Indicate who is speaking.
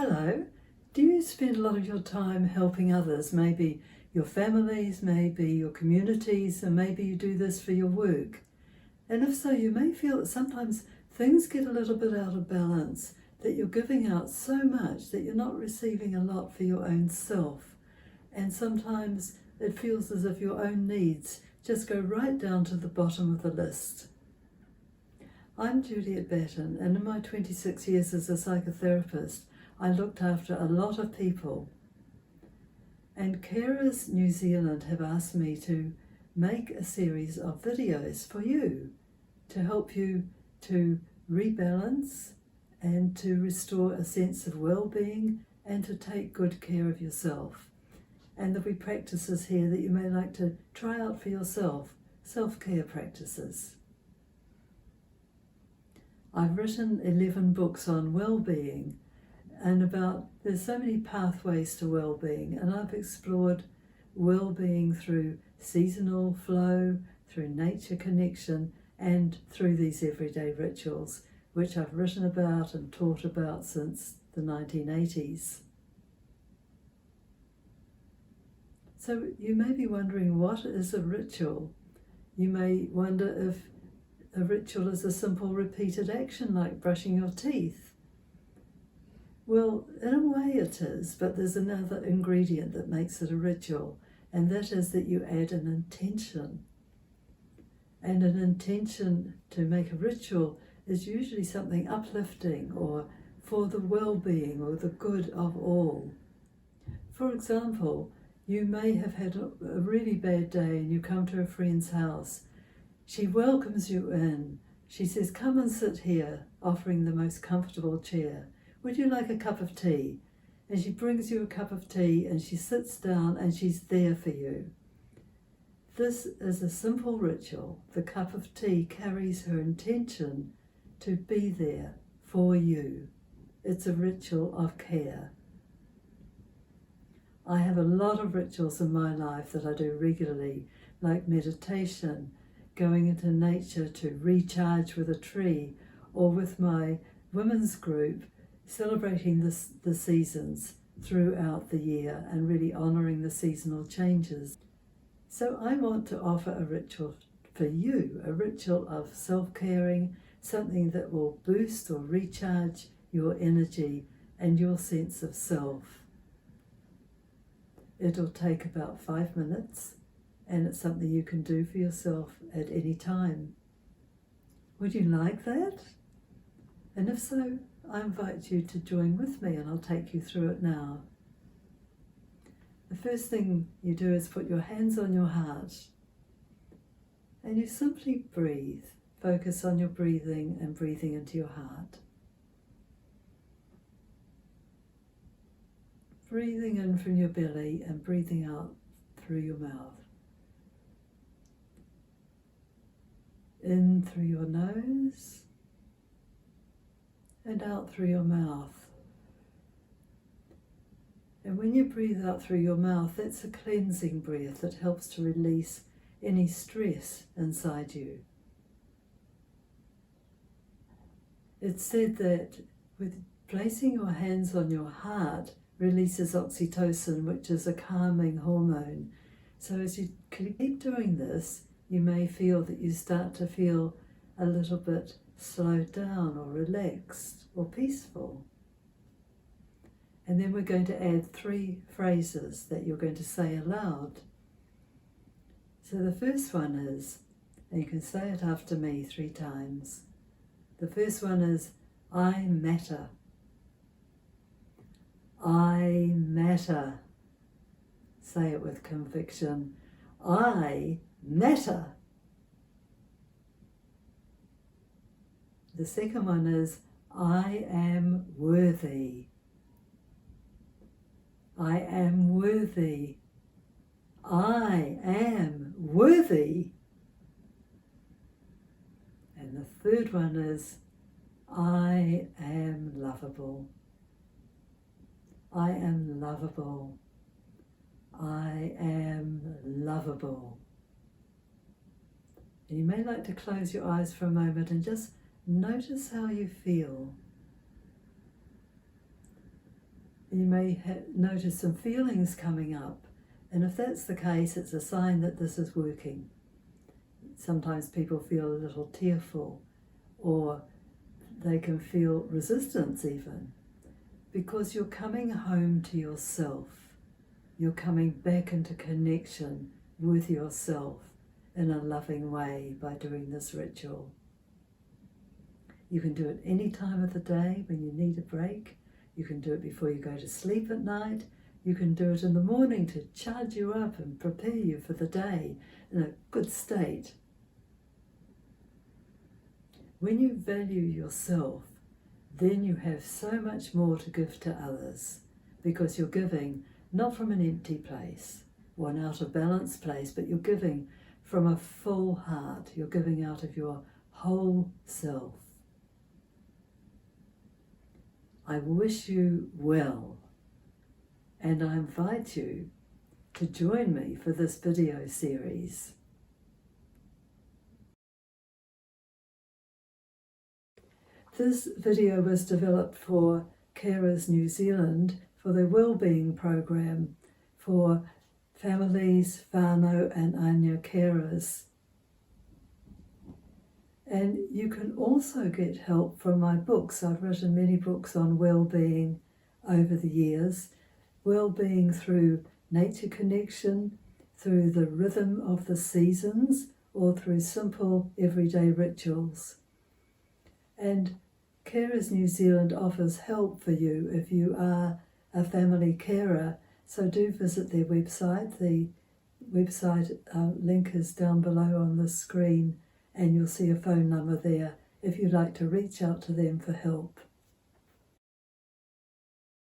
Speaker 1: Hello, do you spend a lot of your time helping others? Maybe your families, maybe your communities, and maybe you do this for your work. And if so, you may feel that sometimes things get a little bit out of balance, that you're giving out so much that you're not receiving a lot for your own self. And sometimes it feels as if your own needs just go right down to the bottom of the list. I'm Juliet Batten, and in my 26 years as a psychotherapist, I looked after a lot of people. And Carers New Zealand have asked me to make a series of videos for you to help you to rebalance and to restore a sense of well-being and to take good care of yourself. And there'll be practices here that you may like to try out for yourself, self-care practices. I've written 11 books on well-being and there's so many pathways to well-being, and I've explored well-being through seasonal flow, through nature connection, and through these everyday rituals, which I've written about and taught about since the 1980s. So you may be wondering, what is a ritual? You may wonder if a ritual is a simple repeated action like brushing your teeth. Well, in a way it is, but there's another ingredient that makes it a ritual, and that is that you add an intention. And an intention to make a ritual is usually something uplifting or for the well-being or the good of all. For example, you may have had a really bad day and you come to a friend's house. She welcomes you in. She says, "Come and sit here," offering the most comfortable chair. "Would you like a cup of tea?" And she brings you a cup of tea and she sits down and she's there for you. This is a simple ritual. The cup of tea carries her intention to be there for you. It's a ritual of care. I have a lot of rituals in my life that I do regularly, like meditation, going into nature to recharge with a tree, or with my women's group, celebrating the seasons throughout the year and really honouring the seasonal changes. So I want to offer a ritual for you, a ritual of self-caring, something that will boost or recharge your energy and your sense of self. It'll take about 5 minutes, and it's something you can do for yourself at any time. Would you like that? And if so, I invite you to join with me, and I'll take you through it now. The first thing you do is put your hands on your heart, and you simply breathe. Focus on your breathing and breathing into your heart. Breathing in from your belly and breathing out through your mouth. In through your nose and out through your mouth. And when you breathe out through your mouth, that's a cleansing breath that helps to release any stress inside you. It's said that with placing your hands on your heart releases oxytocin, which is a calming hormone. So as you keep doing this, you may feel that you start to feel a little bit slowed down or relaxed or peaceful. And then we're going to add 3 phrases that you're going to say aloud. So the first one is, and you can say it after me 3 times. The first one is, I matter. I matter. Say it with conviction. I matter. The second one is, I am worthy. I am worthy. I am worthy. And the third one is, I am lovable. I am lovable. I am lovable. And you may like to close your eyes for a moment and just notice how you feel. You may notice some feelings coming up, and if that's the case, it's a sign that this is working. Sometimes people feel a little tearful, or they can feel resistance even, because you're coming home to yourself. You're coming back into connection with yourself in a loving way by doing this ritual. You can do it any time of the day when you need a break. You can do it before you go to sleep at night. You can do it in the morning to charge you up and prepare you for the day in a good state. When you value yourself, then you have so much more to give to others, because you're giving not from an empty place or an out of balance place, but you're giving from a full heart. You're giving out of your whole self. I wish you well, and I invite you to join me for this video series. This video was developed for Carers New Zealand for their wellbeing program for families, whānau and anya carers. And you can also get help from my books. I've written many books on wellbeing over the years. Wellbeing through nature connection, through the rhythm of the seasons, or through simple everyday rituals. And Carers New Zealand offers help for you if you are a family carer. So do visit their website. The website link is down below on the screen, and you'll see a phone number there if you'd like to reach out to them for help.